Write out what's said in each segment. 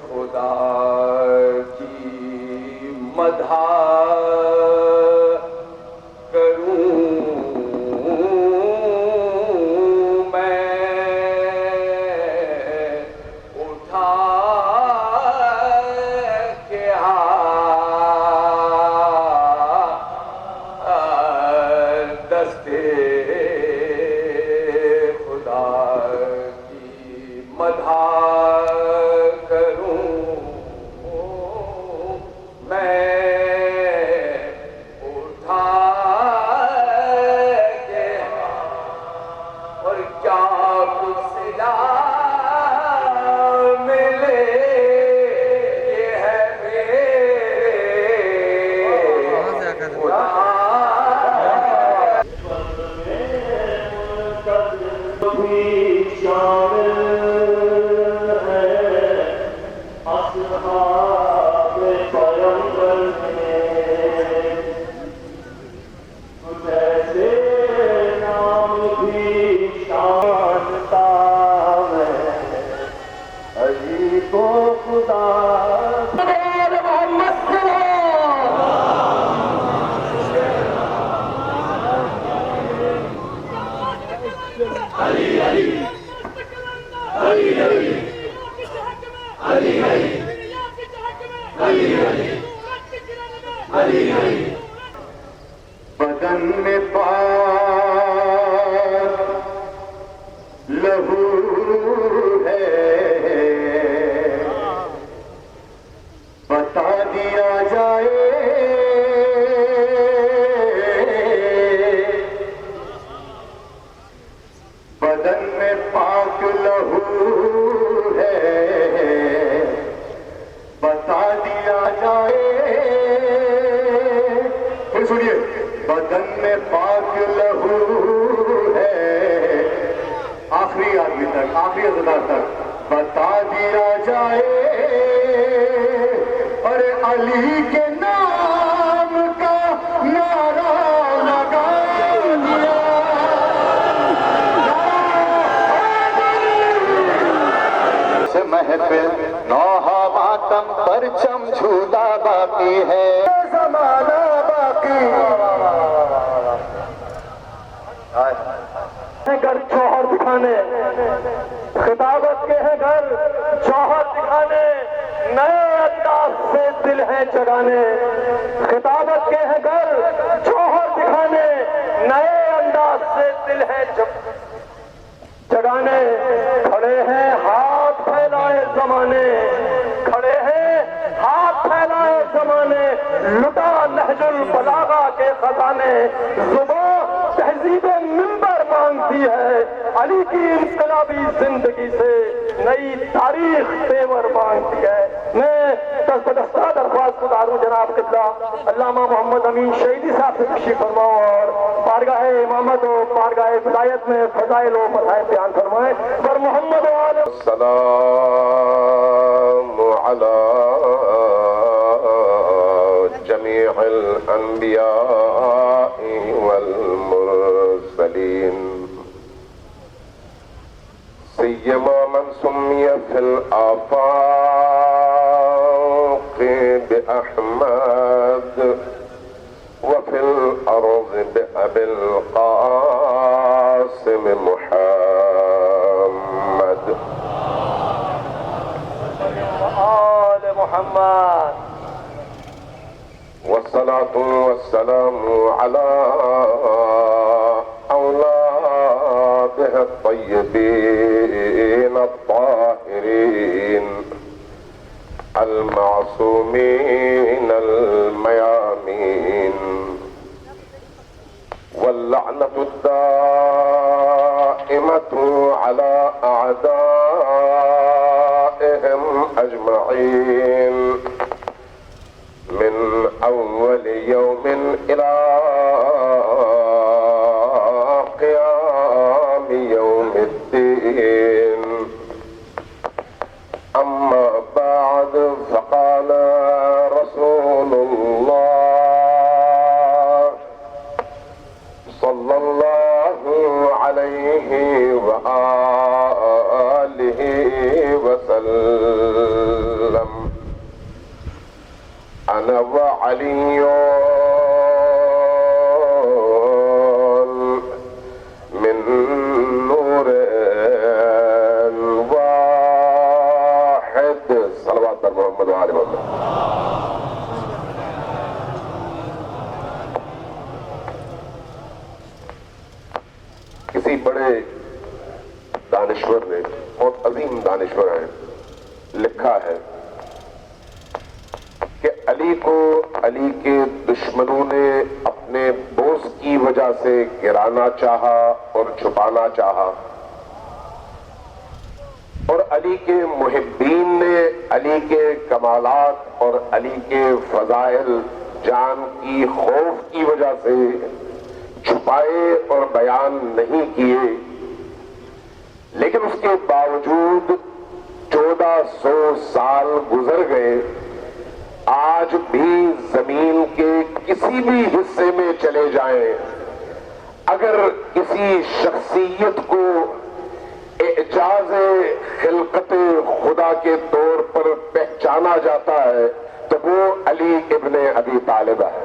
خدا کی مدح بدن میں پاک لہو ہے بتا دیا جائے بدن میں پاک لہو ہے بتا دیا جائے پھر سنیے بدن میں پاک لہو ہے آخری آدمی تک آخری ازدار تک بتا دیا جائے اور علی کے نام کا نعرہ لگا دیا سے محفل نوحہ ماتم پرچم جھولا باقی ہے زمانہ باقی گھر جوہر دکھانے خطابت کے ہیں گھر جوہر دکھانے نئے انداز سے دل ہیں جگانے خطابت کے ہیں گھر جوہر دکھانے نئے انداز سے دل ہیں جگانے کھڑے ہیں ہاتھ پھیلائے زمانے کھڑے ہیں ہاتھ پھیلائے زمانے لٹا نہج البلاغہ کے خزانے زبان تہذیب منبر مانگتی ہے علی کی انقلابی زندگی سے نئی تاریخ تیور مانگتی ہے میں دستہ درخواست گزاروں جناب قبلہ علامہ محمد امین شہیدی صاحب سے تشریف فرماؤں اور بارگاہ امامت و بارگاہ ولایت میں فضائل و مصائب بیان فرمائیں پر محمد و آل السلام علی جميع الأنبياء والمرسلين سيما من سمي في الآفاق بأحمد وفي الأرض بأبي القاسم محمد وآل محمد والصلاة والسلام على أولاده الطيبين الطاهرين المعصومين الميامين واللعنة الدائمة على أعدائهم أجمعين من أول يوم إلى قيام يوم الدين أما بعد فقال رسول الله صلى الله عليه وآله علی من نور واحد. صلوات پر محمد و آل محمد. کسی بڑے دانشور نے، بہت عظیم دانشور ہیں، لکھا ہے کہ علی کو علی کے دشمنوں نے اپنے بوس کی وجہ سے گرانا چاہا اور چھپانا چاہا، اور علی کے محبین نے علی کے کمالات اور علی کے فضائل جان کی خوف کی وجہ سے چھپائے اور بیان نہیں کیے، لیکن اس کے باوجود 1400 سال گزر گئے، آج بھی زمین کے کسی بھی حصے میں چلے جائیں، اگر کسی شخصیت کو اعجاز خلقت خدا کے طور پر پہچانا جاتا ہے تو وہ علی ابن ابی طالب ہے.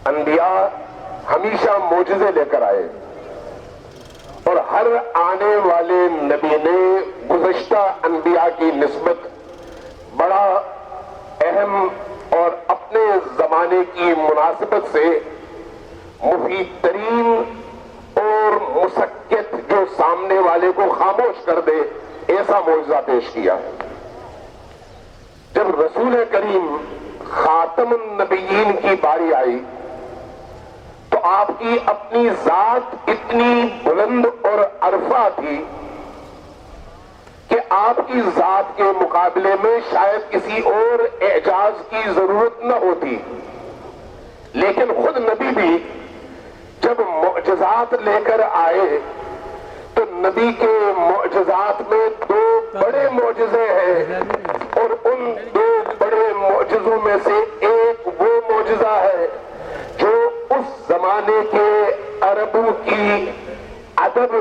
انبیاء ہمیشہ معجزے لے کر آئے، اور ہر آنے والے نبی نے گزشتہ انبیاء کی نسبت بڑا اہم اور اپنے زمانے کی مناسبت سے مفید ترین اور مسکت جو سامنے والے کو خاموش کر دے ایسا معجزہ پیش کیا. جب رسول کریم خاتم النبیین کی باری آئی تو آپ کی اپنی ذات اتنی بلند اور عرفہ تھی کہ آپ کی ذات کے مقابلے میں شاید کسی اور اعجاز کی ضرورت نہ ہوتی، لیکن خود نبی بھی جب معجزات لے کر آئے تو نبی کے معجزات میں 2 بڑے معجزے ہیں، اور ان 2 بڑے معجزوں میں سے ایک وہ معجزہ ہے جو اس زمانے کے عربوں کی ادب،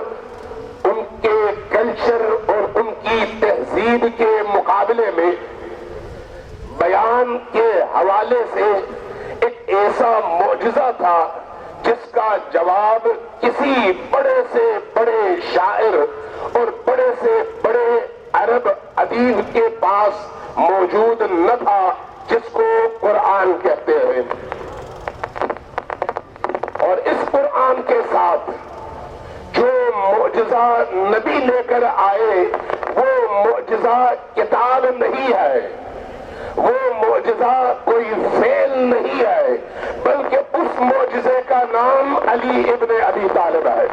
ان کے کلچر اور ان کی تہذیب کے مقابلے میں بیان کے حوالے سے ایک ایسا معجزہ تھا جس کا جواب کسی بڑے سے بڑے شاعر اور بڑے سے بڑے عرب ادیب کے پاس موجود نہ تھا، جس کو قرآن کہتے ہیں. اور اس قرآن کے ساتھ جو معجزہ نبی لے کر آئے وہ معجزہ کتاب نہیں ہے، وہ معجزہ کوئی فعل نہیں ہے، بلکہ اس معجزے کا نام علی ابن ابی طالب ہے.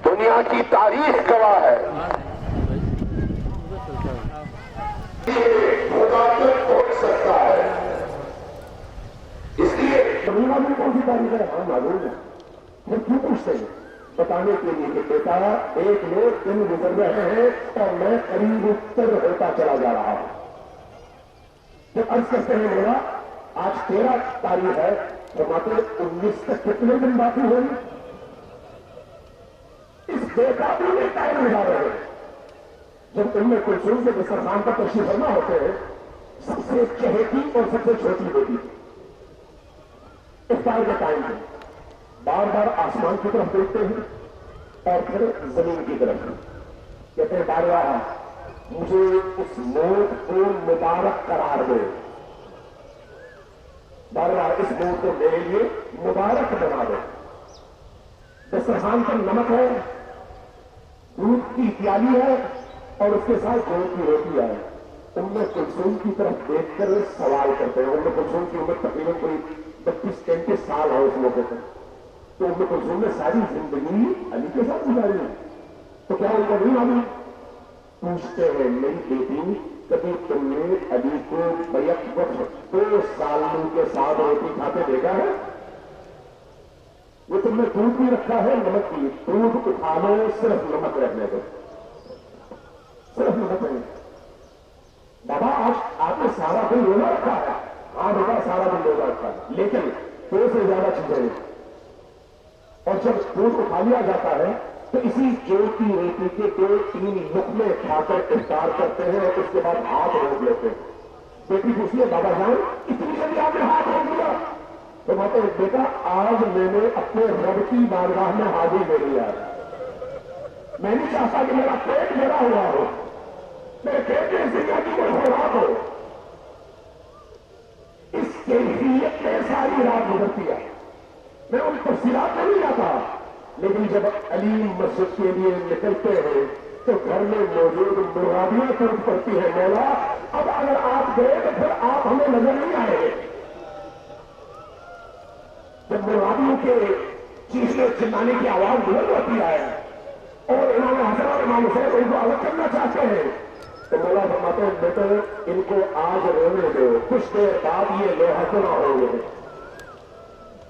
دنیا کی تاریخ گواہ ہے خدا تک پہنچ سکتا ہے. اس لیے دنیا میں کون سی تاریخ ہے؟ ہاں معلوم ہے، پھر کیوں پوچھتے ہیں؟ بتانے کے لیے کہ بیٹا ایک لوگ دن گزر رہے ہیں اور میں قریب اتر ہوتا چلا جا رہا ہوں. جب عرض کرتے ہیں مولا آج 13 تاریخ ہے، فرماتے 19 تک کتنے دن باقی ہوئی؟ اس بےقابو میں ٹائم لگا رہے ہیں. جب ان میں کلثوم کے دسترخوان پر تشریف فرما ہوتے ہیں، سب سے چہیتی اور سب سے چھوٹی بیٹی افطار کے ٹائم میں بار بار آسمان کی طرف دیکھتے ہیں اور پھر زمین کی طرف کہتے ہیں بارگاہ مجھے اس موت کو مبارک قرار دے، بارگاہ اس موت کو میرے لیے مبارک بنا دے. دسترخوان پر نمک ہے، دودھ کی پیالی ہے اور اس کے ساتھ گوشت کی روٹی ہے. ام کلثوم کی طرف دیکھ کر سوال کرتے ہیں. ام کلثوم کی عمر تقریباً کوئی 32-33 سال ہے اس موقع پر. تو ام کلثوم نے ساری زندگی علی کے ساتھ گزاری ہے، تو کیا ان کو نہیں معلوم؟ پوچھتے ہیں میری بیٹی کبھی تم نے علی کو بیک وقت 2 سالوں کے ساتھ روٹی کھاتے دیکھا ہے؟ وہ تم نے دودھ بھی رکھا ہے، نمک بھی، دودھ اٹھا لو صرف نمک رکھنے کو، صرف نمک رکھنے. بابا آج آپ نے سارا دن روزہ رکھا ہے. ہاں بیٹا سارا دن روزہ رکھا ہے، لیکن 2 سے زیادہ چیزیں نہیں. اور جب دودھ اٹھا لیا جاتا ہے تو اسی جوڑ کی روٹی کے 2-3 لقمے کھا کر افطار کرتے ہیں اور اس کے بعد ہاتھ روک لیتے ہیں. بیٹی پوچھتی ہے بابا جان اتنی جلدی آپ نے ہاتھ روک لیا؟ تو کہتے ہیں بیٹا آج میں نے اپنے رب کی بارگاہ میں حاضری دے لیا ہے. میں نہیں چاہتا کہ میرا پیٹ بھرا ہوا ہو, میرے پیٹ میں زندگی کو خوراک ہو. اس کیفیت میں ساری رات گزرتی ہے. میں ان تفصیلات میں نہیں جاتا, لیکن جب علی مسجد کے لیے نکلتے ہیں تو گھر میں موجود مرغابیاں طرف پڑتی ہے, مولا اب اگر آپ گئے تو پھر آپ ہمیں نظر نہیں آئے گے. جب مرغابیوں کے چیخنے چلانے کی آواز بلند ہوتی ہے اور امام حسن اور امام حسین ان کو الگ کرنا چاہتے ہیں تو مولا فرماتے ہیں بیٹے ان کو آج رونے دو, کچھ دیر بعد یہ لوہا نہ ہوں گے,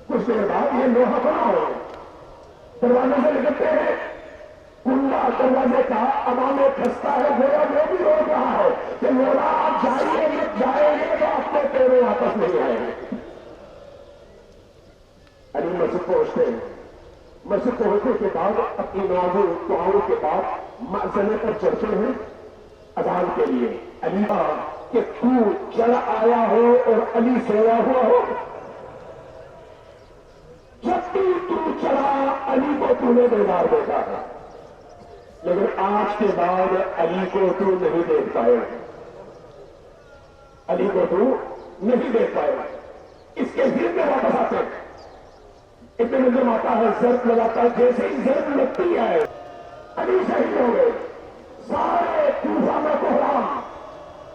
کچھ دیر بعد یہ لوہا نہ ہوں گے. دروازے سے نکلتے ہیں, کنڈا دروازے کا امام پھنستا ہے, گویا وہ بھی روک رہا ہے کہ مولا آپ جائیں گے تو اپنے پیروں واپس نہیں آئیں گے. علی مسجد پہنچتے ہیں. مسجد پہنچنے کے بعد اپنی نمازوں دعاؤں کے بعد مأذن پر چڑھتے ہیں اذان کے لیے. علی کہ تو چڑھ آیا ہو اور علی سویا ہوا ہو. جب بھی تو چڑھا علی کو تو نے بیدار دیکھا ہے, لیکن آج کے بعد علی کو تو نہیں دیکھ پائے, علی کو تو نہیں دیکھ پائے. اس کے دل میں واپس آتے ہیں. اتنے مجھے آتا ہے ضرب لگاتا ہے, جیسے ہی ضرب لگتی ہے علی شہید ہو گئے. سارے کوفہ میں کوہرام,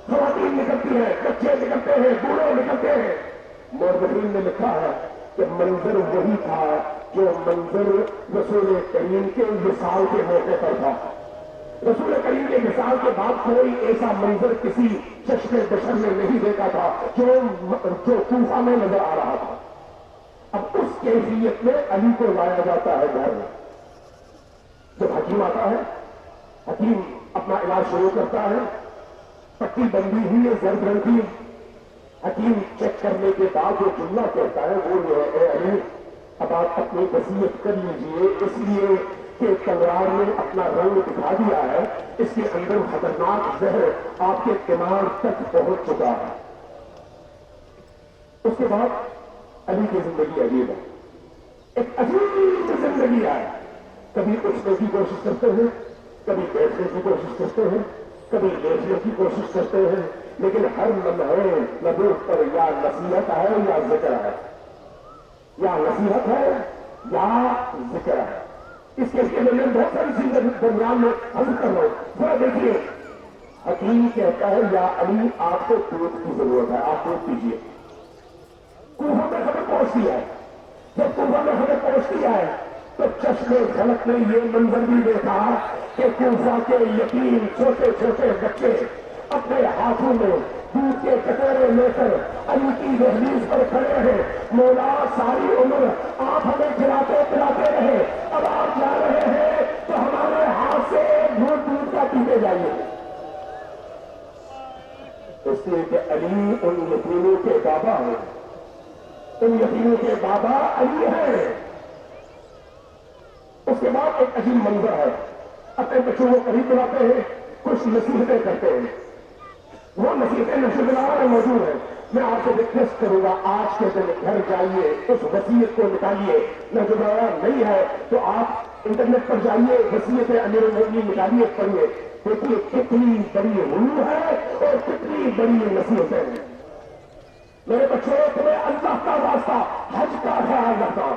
خواتین نکلتی ہیں, بچے نکلتے ہیں, بوڑھے نکلتے ہیں. مورخین نے لکھا ہے کہ منظر وہی تھا جو منظر رسول کریم کے وصال کے موقع پر تھا. رسول کریم کے وصال کے بعد کوئی ایسا منظر کسی چشم بشر نے نہیں دیکھا تھا جو کوفہ میں نظر آ رہا تھا. اب اس کیفیت میں علی کو لایا جاتا ہے گھر میں. جب حکیم آتا ہے, حکیم اپنا علاج شروع کرتا ہے, پٹی بندی ہوئی ہے زرد رنگ کی. حکیم چیک کرنے کے بعد جو جملہ کہتا ہے وہ یہ ہے, اے علی اب آپ اپنی وصیت کر لیجئے, اس لیے کہ تلوار نے اپنا رنگ دکھا دیا ہے, اس کے اندر خطرناک زہر آپ کے دماغ تک پہنچ چکا ہے. اس کے بعد علی کی زندگی عجیب ہے, ایک عجیب زندگی ہے. کبھی اٹھنے کی کوشش کرتے ہیں, کبھی بیٹھنے کی کوشش کرتے ہیں, کبھی لیٹنے کی کوشش کرتے ہیں, لیکن ہر لمحے لبوں پر یا نصیحت ہے یا ذکر ہے, یا نصیحت ہے یا ذکر ہے. اس کے لیے میں بہت ساری چیزیں درمیان میں حل کر رہا ہوں. ذرا دیکھیے, حکیم کہتا ہے یا علی آپ کو دودھ کی ضرورت ہے, آپ دودھ پیجیے. کوفہ میں خبر پہنچتی ہے. جب کوفہ میں خبر پہنچتی ہے تو چشم خلق نے یہ منظر بھی دیکھا کہ کوفہ کے یتیم چھوٹے چھوٹے بچے اپنے ہاتھوں میں دودھ کے کٹورے لے کر علی کی دہلیز پر کھڑے ہیں. مولا ساری عمر آپ ہمیں کھلاتے پلاتے رہے, اب آپ جا رہے ہیں تو ہمارے ہاتھ سے دودھ کا پیتے جائیے. اس لیے کہ علی ان یتیموں کے بابا ہیں, ان یتیموں کے بابا علی ہیں. اس کے بعد ایک عجیب منظر ہے, اپنے بچوں کو قریب بلاتے ہیں, کچھ نصیحتیں کرتے ہیں. وہ نصیحتیں نشر میں موجود ہیں. میں آپ سے ریکویسٹ کروں گا آج کے دن گھر جائیے, اس وصیت کو نکالیے. نہ دوبارہ نہیں ہے تو آپ انٹرنیٹ پر جائیے, وصیت امیر المومنین نکالیے, پڑھیے, دیکھیے کتنی بڑی روح ہے اور کتنی بڑی نصیحتیں ہیں. میرے بچوں تمہیں اللہ کا واسطہ حج کا خیال رکھتا.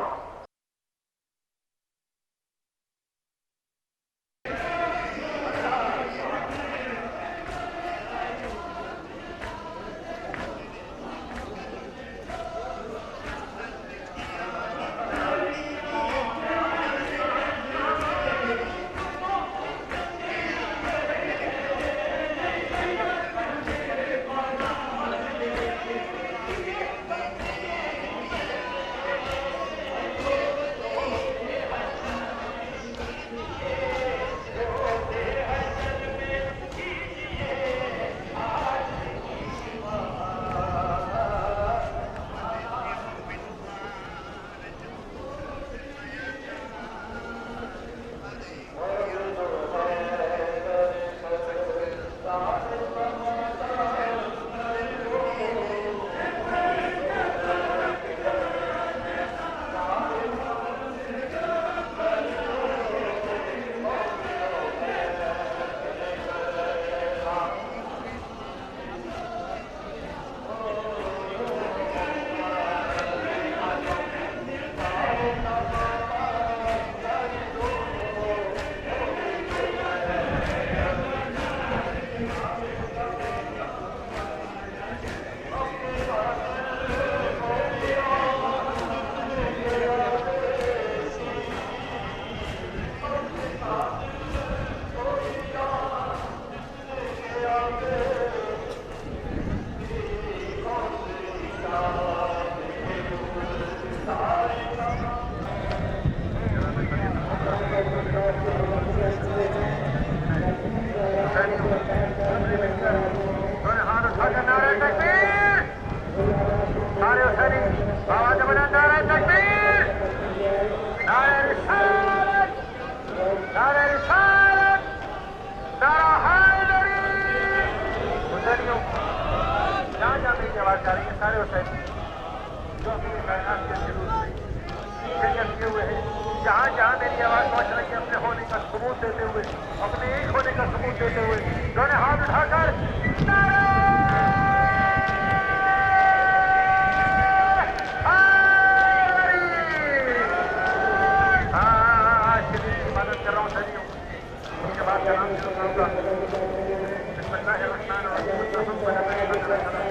حیدری آواز بنا نعرہ تکبیر نعرہ رسالت نعرہ رسالت نعرہ حیدری حسینیوں جہاں جہاں میری آواز جا رہی ہے سارے حسین جو اپنی کائنات کے شروع سے شریعت کیے ہوئے ہیں جہاں جہاں میری آواز پہنچ رہی ہے اپنے ہونے کا ثبوت دیتے ہوئے اپنے ایک ہونے کا ثبوت دیتے ہوئے دونوں ہاتھ اٹھا کر نعرہ عبادت کر رہا ہوں سریوں اس کے بعد کلام شروع کروں گا بسم اللہ الرحمن الرحیم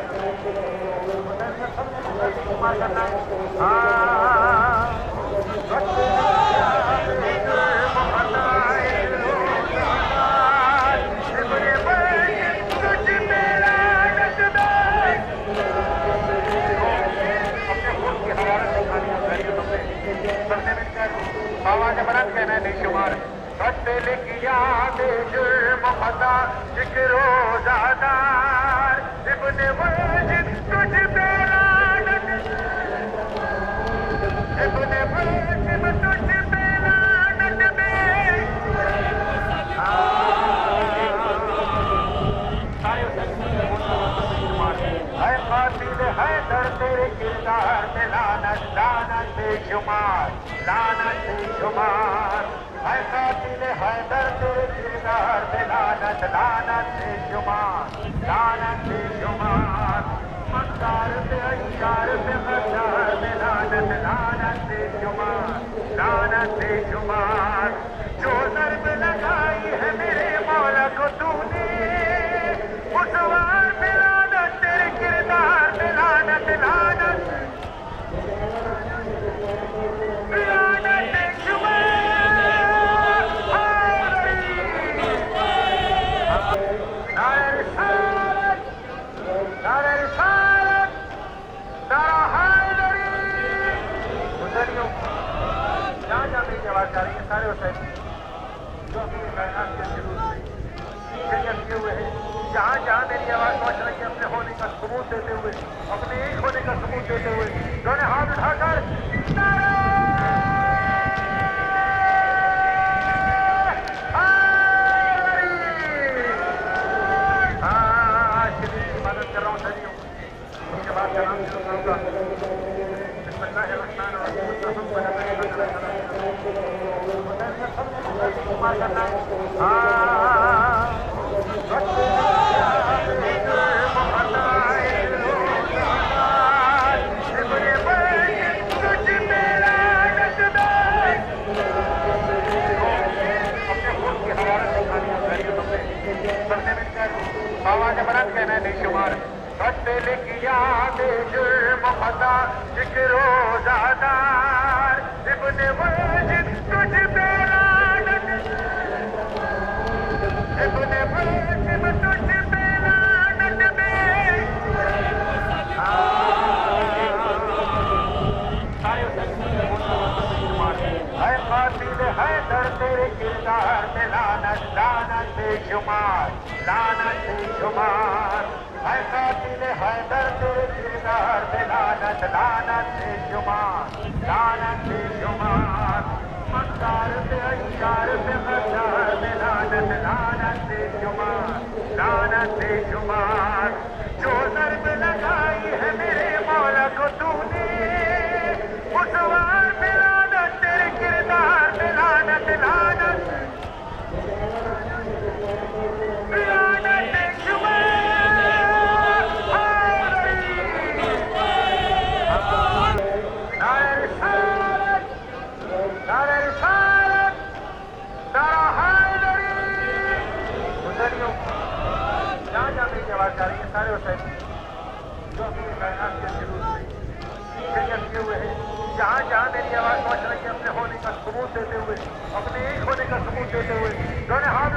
آواز بلند کہنا نہیں شمار بدل کیا بے جرم خطا ذکر و زادار ابن واجد تجھ پہ لعنت ابن واجد تجھ پہ لعنت اے قاتل حیدر تیرے کردار میں لعنت لعنت بے شمار لعنت بے شمار اے قاتل حیدر تیرے کردار میں لعنت لعنت بے شمار لعنت بے شمار مقدار پہ اشار پہ غدار میں لعنت لعنت بے شمار لعنت بے شمار جو ضرب لگائی ہے میرے مولا کو تو نے اس وار پہ لعنت تیرے کردار میں لعنت لعنت لعنت بے شمار نعرہ رسالت نعرہ رسالت نعرہ حیدری حسینیوں جہاں جہاں میری آواز جا رہی ہے سارے حسین جو اپنی کائنات کے شروع سے شریعت کیے ہوئے ہیں جہاں جہاں میری آواز پہنچ رہی ہے اپنے ہونے کا ثبوت دیتے ہوئے اپنے ایک ہونے کا ثبوت دیتے ہوئے دونوں ہاتھ اٹھا کر نعرہ عبادت کر رہا ہوں سریوں اس کے بعد کلام شروع کروں گا بسم اللہ الرحمن آواز بلند کہنا نہیں شمار بدل کیا بے جرم خطا ذکر و زادار ابن واجد تجھ پہ لعنت ابن واجد تجھ پہ لعنت اے قاتل حیدر تیرے کردار میں لعنت لعنت بے شمار لعنت بے شمار اے قاتل حیدر تیرے کردار میں لعنت لعنت بے شمار لعنت بے شمار مقدار پہ اشار پہ غدار میں لعنت لعنت بے شمار لعنت بے شمار جو ضرب لگائی ہے میرے مولا کو تو نے اس وار پہ لعنت تیرے کردار میں لعنت لعنت لعنت بے شمار نعرہ رسالت نعرہ رسالت نعرہ حیدری حسینیوں جہاں جہاں میری آواز جا رہی ہے سارے حسین جو اپنی کائنات کے شروع سے شریعت کیے ہوئے ہیں جہاں جہاں میری آواز پہنچ رہی ہے اپنے ہونے کا ثبوت دیتے ہوئے اپنے ایک ہونے کا ثبوت دیتے ہوئے دونوں ہاتھ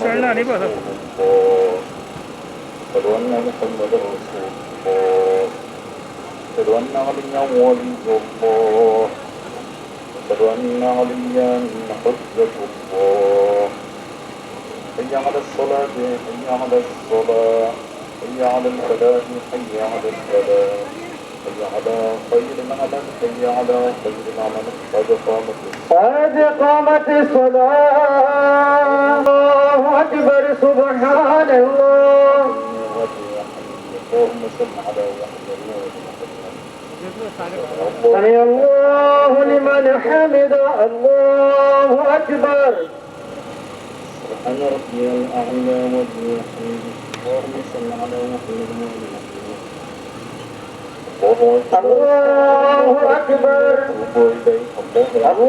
چڑھنا نہیں پتا حي على الصلاة حي على الصلاة حي على الفلاح حي على الفلاح حي على خير العمل حي على خير العمل قد قامت قد قامت الصلاة الله أكبر سبحان الله اللهم صل على محمد سمع الله لمن حمده الله أكبر سبحان ربي الأعلى والرحيم اللهم صل على محمد الله أكبر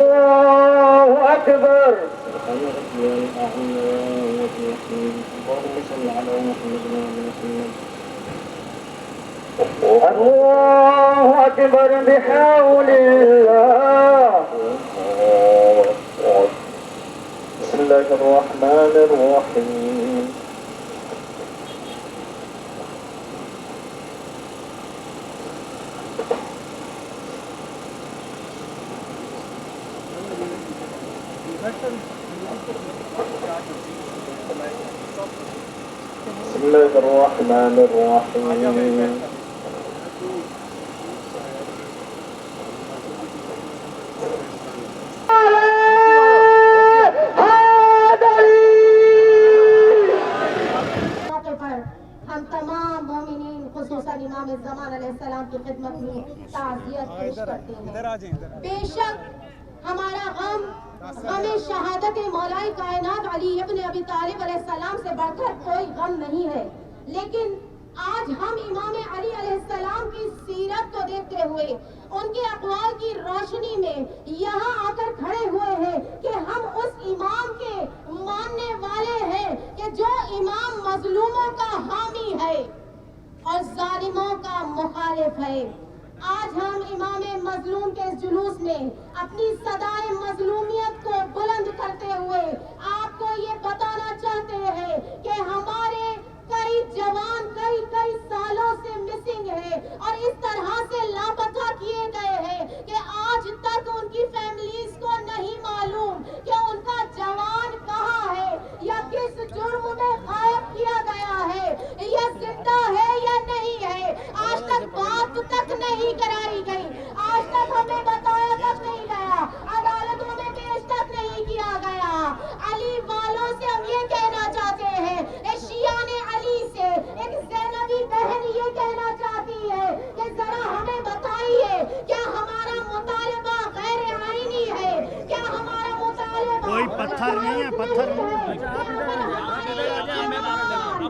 الله أكبر سبحان ربي الأعلى والرحيم اللهم صل على محمد الله أكبر بحول الله بسم الله الرحمن الرحيم بسم الله الرحمن الرحيم ہم تمام مومنین خصوصاً امام الزمان علیہ السلام کی خدمت میں تعزیت پیش کرتے ہیں۔ بے شک ہمارا غم شہادت مولا کائنات علی ابن ابی طالب علیہ السلام سے بڑھ کر کوئی غم نہیں ہے، لیکن آج ہم امام علی علیہ السلام کی سیرت کو دیکھتے ہوئے ان کے اقوال کی روشنی میں یہاں آ کر کھڑے ہوئے ہیں کہ ہم اس امام کے ماننے والے ہیں کہ جو امام مظلوموں کا حامی ہے اور ظالموں کا مخالف ہے۔ آج ہم امام مظلوم کے جلوس میں اپنی صدائے مظلومیت کو بلند کرتے ہوئے آپ کو یہ بتانا چاہتے ہیں کہ ہمارے کئی جوان کئی سالوں سے مسنگ ہے اور اس طرح سے لاپتہ کیے گئے ہیں کہ آج تک ان کی فیملیز کو نہیں معلوم کہ ان کا جوان کہاں ہے یا کس جرم میں غائب کیا گیا ہے، یا زندہ ہے یا نہیں ہے۔ آج تک بات تک نہیں کرائی گئی، آج تک ہمیں بتایا تک نہیں گیا، عدالتوں میں پیش تک نہیں کیا گیا۔ علی والوں سے ہم یہ کہنا چاہتے ہیں، شیعان علی سے ایک زینبی بہن یہ کہنا چاہتی ہے کہ ذرا ہمیں بتائیے کیا ہمارا مطالبہ غیر آئینی ہے، کیا ہمارا مطالبہ کوئی پتھر نہیں ہے، پتھر نہیں ہے۔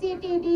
CTD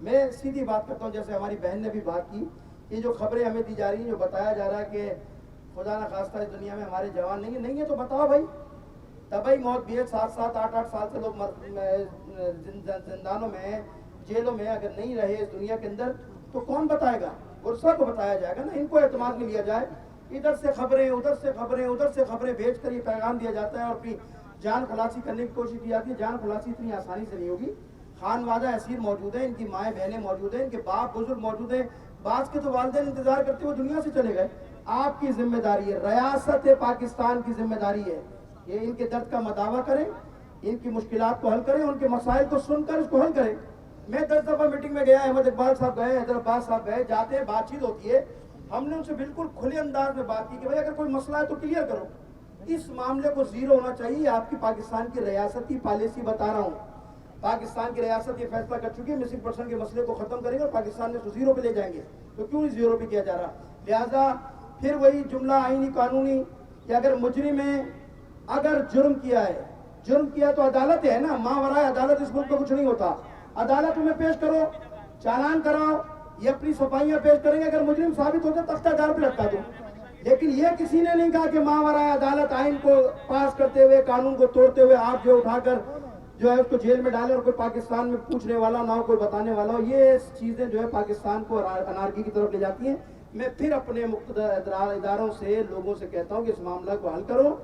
میں سیدھی بات کرتا ہوں، جیسے ہماری بہن نے بھی بات کی، یہ جو خبریں ہمیں دی جا رہی ہیں، جو بتایا جا رہا ہے کہ خدا نہ خواستہ اس دنیا میں ہمارے جوان نہیں ہے تو بتاؤ بھائی، طبعی موت بھی ہے، 7 8 سال سے لوگ زندانوں میں، جیلوں میں اگر نہیں رہے اس دنیا کے اندر تو کون بتائے گا؟ غرصہ کو بتایا جائے گا نا، ان کو اعتماد میں لیا جائے. ادھر سے خبریں ادھر سے خبریں ادھر سے خبریں بھیج کر یہ پیغام دیا جاتا ہے اور اپنی جان خلاصی کرنے کی کوشش کی جاتی ہے. جان خلاصی اتنی آسانی سے نہیں ہوگی. خانوادہ اسیر موجود ہیں، ان کی مائیں بہنیں موجود ہیں، ان کے باپ بزرگ موجود ہیں، بعض کے تو والدین انتظار کرتے ہوئے دنیا سے چلے گئے. آپ کی ذمہ داری ہے، ریاست پاکستان کی ذمہ داری ہے، یہ ان کے درد کا مداوع کریں، ان کی مشکلات کو حل کریں، ان کے مسائل کو سن کر اس کو حل کریں. میں 10 دفعہ میٹنگ میں گیا، احمد اقبال صاحب گئے، حیدر عباس صاحب گئے، جاتے ہیں بات چیت ہوتی ہے. ہم نے ان سے بالکل کھلے انداز میں بات کی کہ بھائی اگر کوئی مسئلہ ہے تو کلیئر کرو. اس معاملے کو زیرو ہونا چاہیے. آپ کی پاکستان کی ریاست کی پالیسی بتا رہا ہوں. پاکستان کی ریاست یہ فیصلہ کر چکی ہے مسنگ پرسن کے مسئلے کو ختم کریں گے اور پاکستان میں اس کو زیرو پہ لے جائیں گے. تو کیوں نہیں زیرو پہ کیا جا رہا؟ لہٰذا پھر وہی جملہ آئینی قانونی کہ اگر مجرم میں اگر جرم کیا تو عدالت ہے نا، ماں ورائے عدالت اس ملک میں کچھ نہیں ہوتا. عدالت میں پیش کرو، چالان کراؤ، یہ اپنی صفائیاں پیش کریں گے. اگر مجرم ثابت ہوتا تختہ دار پہ لٹکا دو. لیکن یہ کسی نے نہیں کہا کہ ماں ورائے عدالت آئین کو پاس کرتے ہوئے، قانون کو توڑتے ہوئے آپ جو اٹھا کر جو ہے اس کو جیل میں ڈالے اور کوئی پاکستان میں پوچھنے والا نہ ہو، کوئی بتانے والا ہو. یہ چیزیں جو ہے پاکستان کو انارکی کی طرف لے جاتی ہیں. میں پھر اپنے مقتدر اداروں سے لوگوں سے کہتا ہوں کہ اس معاملہ کو حل کرو.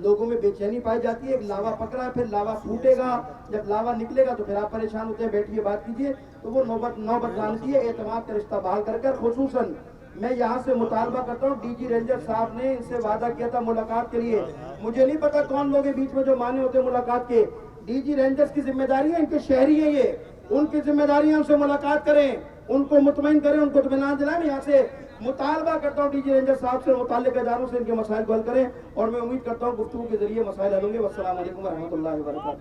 لوگوں میں بے چینی پائی جاتی ہے. ایک لاوا پکڑا ہے، پھر لاوا پھوٹے گا، جب لاوا نکلے گا تو پھر آپ پریشان ہوتے ہیں. بیٹھیے بات کیجیے. تو وہ نوبت جانتی ہے. اعتماد کا رشتہ بحال کر خصوصاً میں یہاں سے مطالبہ کرتا ہوں، ڈی جی رینجر صاحب نے ان سے وعدہ کیا تھا ملاقات کے لیے. مجھے نہیں پتا کون لوگ ہیں بیچ میں جو مانے ہوتے ہیں ملاقات کے. ڈی جی رینجرز کی ذمہ داری ہے، ان کے شہری ہیں، یہ ان کی ذمہ داری ہے. ان سے ملاقات کریں، ان کو مطمئن کریں، ان کو اطمینان دلائیں. یہاں سے مطالبہ کرتا ہوں ڈی جی رینجر صاحب سے، متعلق اداروں سے ان کے مسائل کو حل کریں اور میں امید کرتا ہوں گفتگو کے ذریعے مسائل حل ہوں گے. والسلام علیکم ورحمۃ اللہ وبرکاتہ.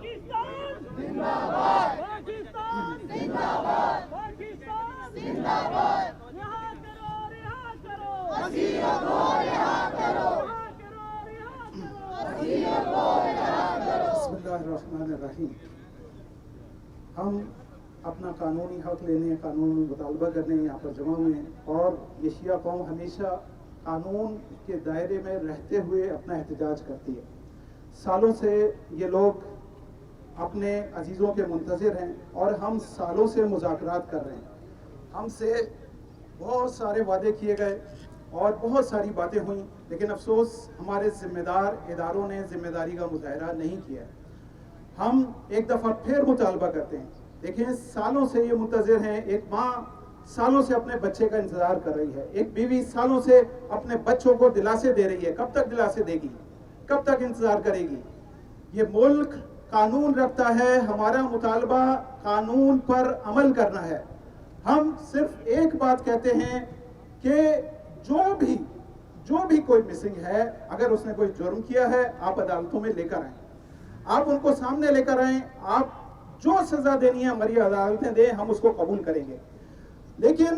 بسم اللہ الرحمن الرحیم. ہم اپنا قانونی حق لینے، قانون مطالبہ کرنے یہاں پر جمع ہوئے ہیں اور یہ شیعہ قوم ہمیشہ قانون کے دائرے میں رہتے ہوئے اپنا احتجاج کرتی ہے. سالوں سے یہ لوگ اپنے عزیزوں کے منتظر ہیں اور ہم سالوں سے مذاکرات کر رہے ہیں. ہم سے بہت سارے وعدے کیے گئے اور بہت ساری باتیں ہوئیں، لیکن افسوس ہمارے ذمہ دار اداروں نے ذمہ داری کا مظاہرہ نہیں کیا. ہم ایک دفعہ پھر مطالبہ کرتے ہیں. دیکھیں، سالوں سے یہ منتظر ہیں. ایک ماں سالوں سے اپنے بچے کا انتظار کر رہی ہے. ایک بیوی سالوں سے اپنے بچوں کو دلاسے دے رہی ہے. کب تک دلاسے دے گی؟ کب تک انتظار کرے گی؟ یہ ملک قانون رکھتا ہے. ہمارا مطالبہ قانون پر عمل کرنا ہے. ہم صرف ایک بات کہتے ہیں کہ جو بھی کوئی مسنگ ہے، اگر اس نے کوئی جرم کیا ہے، آپ عدالتوں میں لے کر آئیں. آپ ان کو سامنے لے کر آئیں. آپ جو سزا دینی ہے ہماری عدالتیں دیں، ہم اس کو قبول کریں گے. لیکن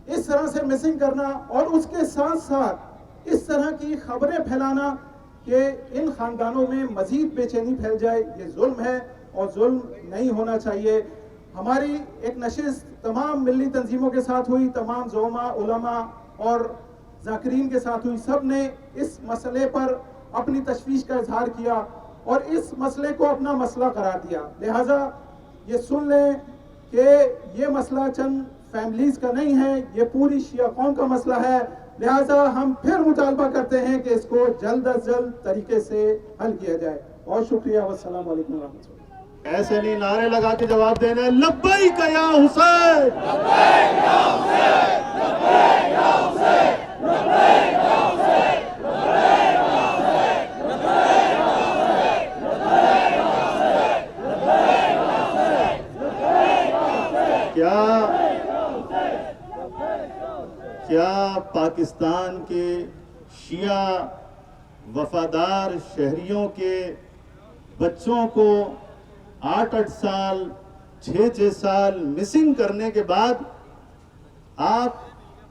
اس طرح سے مسنگ کرنا اور اس کے ساتھ ساتھ اس طرح کی خبریں پھیلانا کہ ان خاندانوں میں مزید بے چینی پھیل جائے، یہ ظلم ہے اور ظلم نہیں ہونا چاہیے. ہماری ایک نشست تمام ملی تنظیموں کے ساتھ ہوئی، تمام زعماء، علماء اور ذاکرین کے ساتھ ہوئی. سب نے اس مسئلے پر اپنی تشویش کا اظہار کیا اور اس مسئلے کو اپنا مسئلہ قرار دیا. لہٰذا یہ سن لیں کہ یہ مسئلہ چند فیملیز کا نہیں ہے، یہ پوری شیعہ قوم کا مسئلہ ہے. لہٰذا ہم پھر مطالبہ کرتے ہیں کہ اس کو جلد از جلد طریقے سے حل کیا جائے. بہت شکریہ. والسلام علیکم ورحمۃ اللہ. ایسے نہیں نعرے لگا کے جواب دینا. لبیک یا حسین، لبیک یا حسین، لبیک یا حسین، لبیک یا حسین، لبیک یا حسین، لبیک یا حسین، لبیک یا حسین، لبیک یا حسین. کیا پاکستان کے شیعہ وفادار شہریوں کے بچوں کو 8 سال 6 سال مسنگ کرنے کے بعد آپ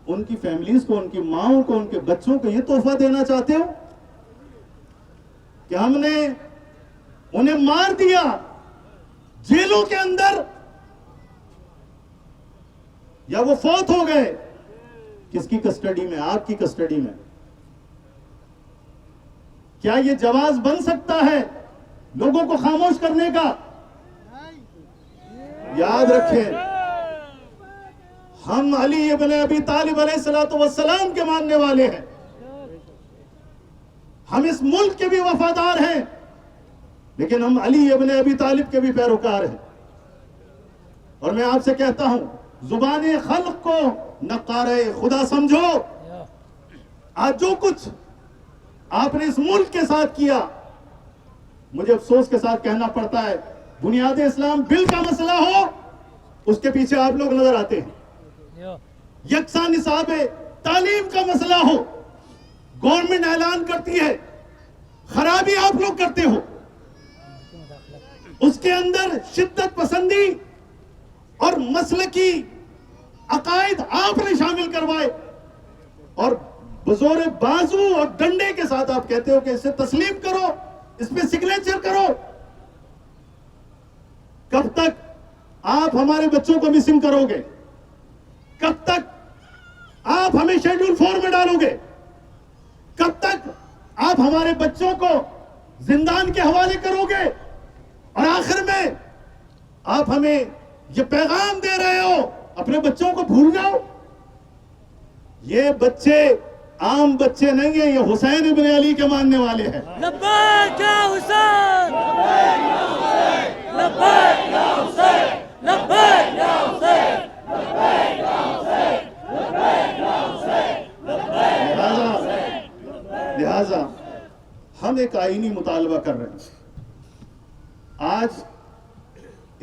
ان کی فیملیز کو، ان کی ماؤں کو، ان کے بچوں کو یہ تحفہ دینا چاہتے ہو کہ ہم نے انہیں مار دیا جیلوں کے اندر؟ یا وہ فوت ہو گئے، کس کی کسٹڈی میں؟ آپ کی کسٹڈی میں۔ کیا یہ جواز بن سکتا ہے لوگوں کو خاموش کرنے کا؟ یاد رکھیں، ہم علی ابن ابی طالب علیہ السلام کے ماننے والے ہیں، ہم اس ملک کے بھی وفادار ہیں، لیکن ہم علی ابن ابی طالب کے بھی پیروکار ہیں۔ اور میں آپ سے کہتا ہوں، زبان خلق کو نقارہ خدا سمجھو۔ آج جو کچھ آپ نے اس ملک کے ساتھ کیا، مجھے افسوس کے ساتھ کہنا پڑتا ہے، بنیاد اسلام بل کا مسئلہ ہو، اس کے پیچھے آپ لوگ نظر آتے ہیں۔ یکساں نصاب تعلیم کا مسئلہ ہو، گورنمنٹ اعلان کرتی ہے، خرابی آپ لوگ کرتے ہو۔ اس کے اندر شدت پسندی اور مسلکی عقائد آپ نے شامل کروائے، اور بزور بازو اور ڈنڈے کے ساتھ آپ کہتے ہو کہ اسے تسلیم کرو، اس پہ سگنیچر کرو۔ کب تک آپ ہمارے بچوں کو مسنگ کرو گے؟ کب تک آپ ہمیں شیڈول 4 میں ڈالو گے؟ کب تک آپ ہمارے بچوں کو زندان کے حوالے کرو گے؟ اور آخر میں آپ ہمیں یہ پیغام دے رہے ہو، اپنے بچوں کو بھول جاؤ۔ یہ بچے عام بچے نہیں ہیں، یہ حسین ابن علی کے ماننے والے ہیں۔ لبیک یا حسین، لبیک یا حسین، لبیک یا حسین، لبیک یا حسین، لبیک یا حسین، لبیک یا حسین۔ لہذا ہم ایک آئینی مطالبہ کر رہے ہیں۔ آج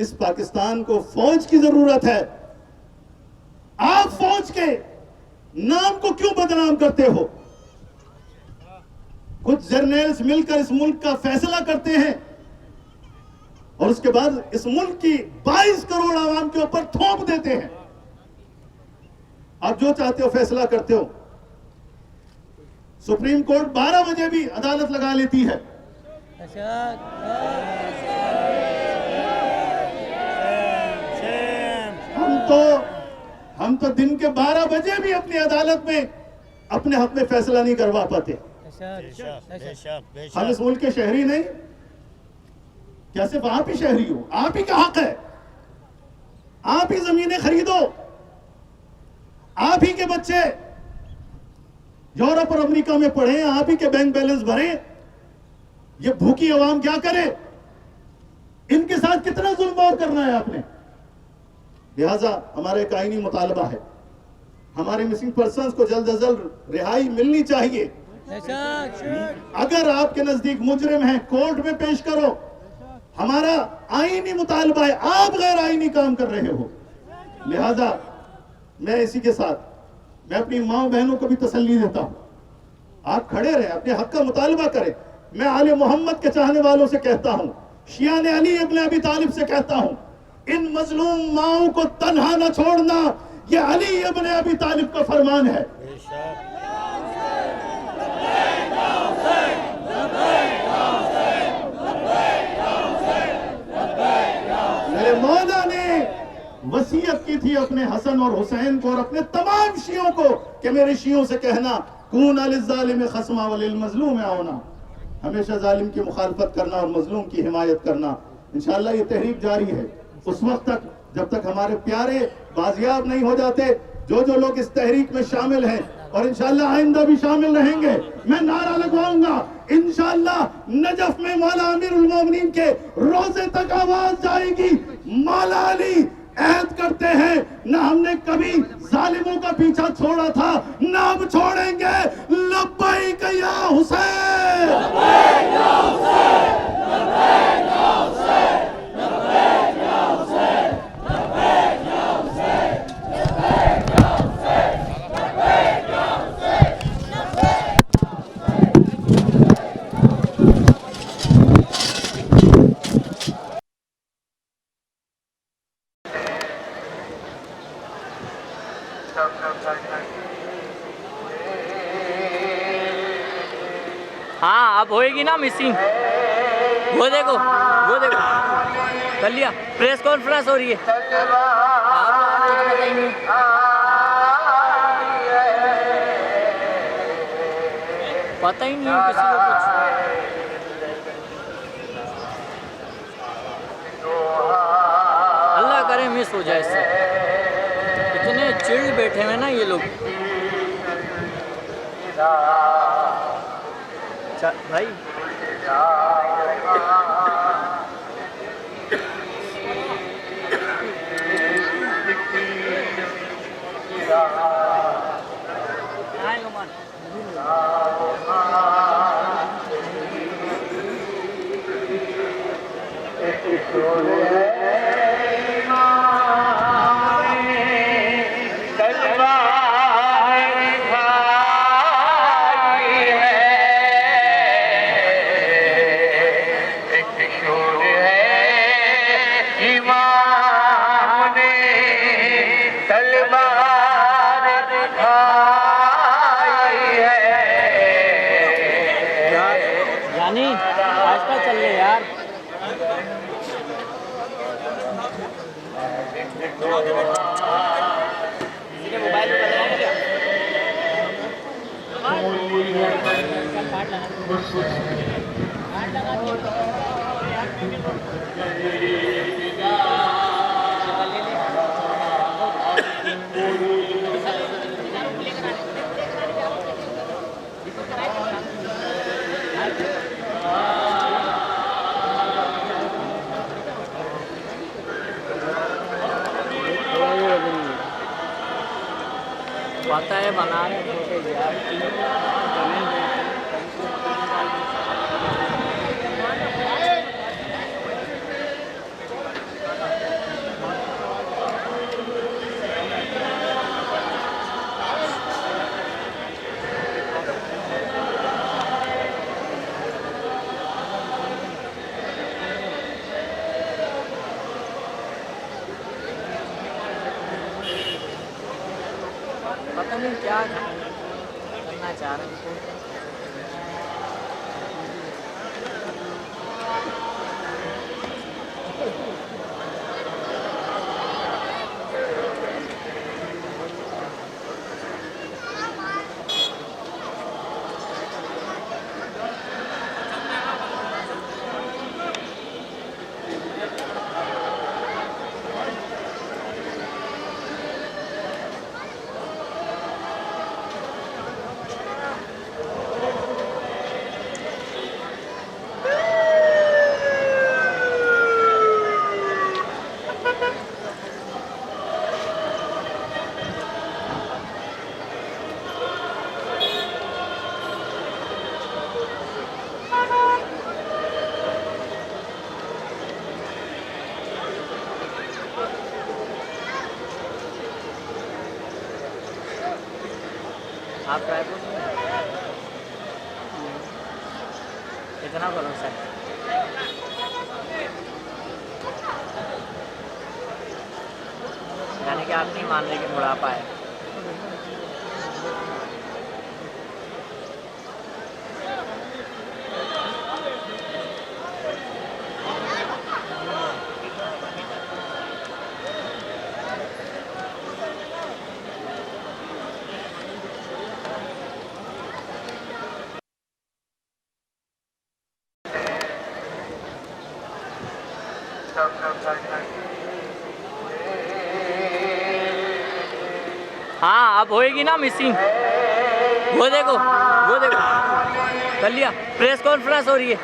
اس پاکستان کو فوج کی ضرورت ہے۔ آپ فوج کے نام کو کیوں بدنام کرتے ہو؟ کچھ جرنیلز مل کر اس ملک کا فیصلہ کرتے ہیں، اور اس کے بعد اس ملک کی 22 کروڑ عوام کے اوپر تھوپ دیتے ہیں۔ آپ جو چاہتے ہو فیصلہ کرتے ہو۔ سپریم کورٹ 12 بجے بھی عدالت لگا لیتی ہے۔ ہم تو دن کے 12 بجے بھی اپنی عدالت میں اپنے حق میں فیصلہ نہیں کروا پاتے۔ ہم اس ملک کے شہری نہیں؟ کیا صرف آپ ہی شہری ہو؟ آپ ہی کا حق ہے، آپ ہی زمینیں خریدو، آپ ہی کے بچے یورپ اور امریکہ میں پڑھیں، آپ ہی کے بینک بیلنس بھریں۔ یہ بھوکی عوام کیا کرے؟ ان کے ساتھ کتنا ظلم اور کرنا ہے آپ نے؟ لہذا ہمارا ایک آئینی مطالبہ ہے، ہمارے مسنگ پرسنز کو جلد از جلد رہائی ملنی چاہیے۔ اگر آپ کے نزدیک مجرم ہیں، کورٹ میں پیش کرو۔ ہمارا آئینی مطالبہ ہے، آپ غیر آئینی کام کر رہے ہو۔ لہذا میں اسی کے ساتھ میں اپنی ماں بہنوں کو بھی تسلی دیتا ہوں، آپ کھڑے رہیں، اپنے حق کا مطالبہ کریں۔ میں آل محمد کے چاہنے والوں سے کہتا ہوں، شیعان علی ابن ابی طالب سے کہتا ہوں، ان مظلوم ماؤں کو تنہا نہ چھوڑنا، یہ علی ابن ابی طالب کا فرمان ہے۔ میرے مولا نے وصیت کی تھی اپنے حسن اور حسین کو اور اپنے تمام شیعوں کو کہ میرے شیعوں سے کہنا، کون للظالم خصما وللمظلوم عونا، ہمیشہ ظالم کی مخالفت کرنا اور مظلوم کی حمایت کرنا۔ انشاءاللہ یہ تحریک جاری ہے اس وقت تک جب تک ہمارے پیارے بازیاب نہیں ہو جاتے۔ جو لوگ اس تحریک میں شامل ہیں اور انشاءاللہ آئندہ بھی شامل رہیں گے، میں نعرہ لگواؤں گا، انشاءاللہ نجف میں مولا امیر المومنین کے روزے تک آواز جائے گی، مولا علی عہد کرتے ہیں، نہ ہم نے کبھی ظالموں کا پیچھا چھوڑا تھا، نہ اب چھوڑیں گے، لبیک یا حسین، لبیک یا حسین، لبیک یا حسین، لبیک یا حسین، لبیک یا حسین، لبیک یا حسین، لبیک یا حسین، ہاں اب ہوئے گی نا مسنگ، وہ دیکھو کر لیا، پریس کانفرنس ہو رہی ہے۔ پتہ ہی نہیں کسی کو کچھ. اللہ کرے مس ہو جائے اس سے. اتنے چڑ بیٹھے ہوئے نا یہ لوگ. بھائی آہستہ چل رہے یار. موبائل پتہ ہے بنا رہے پتہ نہیں کیا کرنا چاہ رہے ہیں. آپ ٹرائی اتنا کرو سر. یعنی کہ آپ نہیں مان رہے کہ بڑھاپا ہے. ہاں اب ہوئے گی نا مسنگ. وہ دیکھو کر لیا. پریس کانفرنس ہو رہی ہے.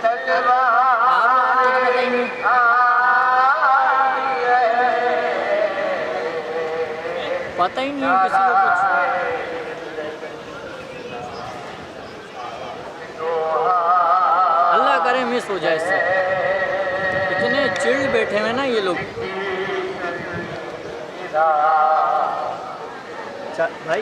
پتہ ہی نہیں کسی کو کچھ. اللہ کرے مس ہو جائے اس سے. اتنے چڑ بیٹھے ہوئے نا یہ لوگ. بھائی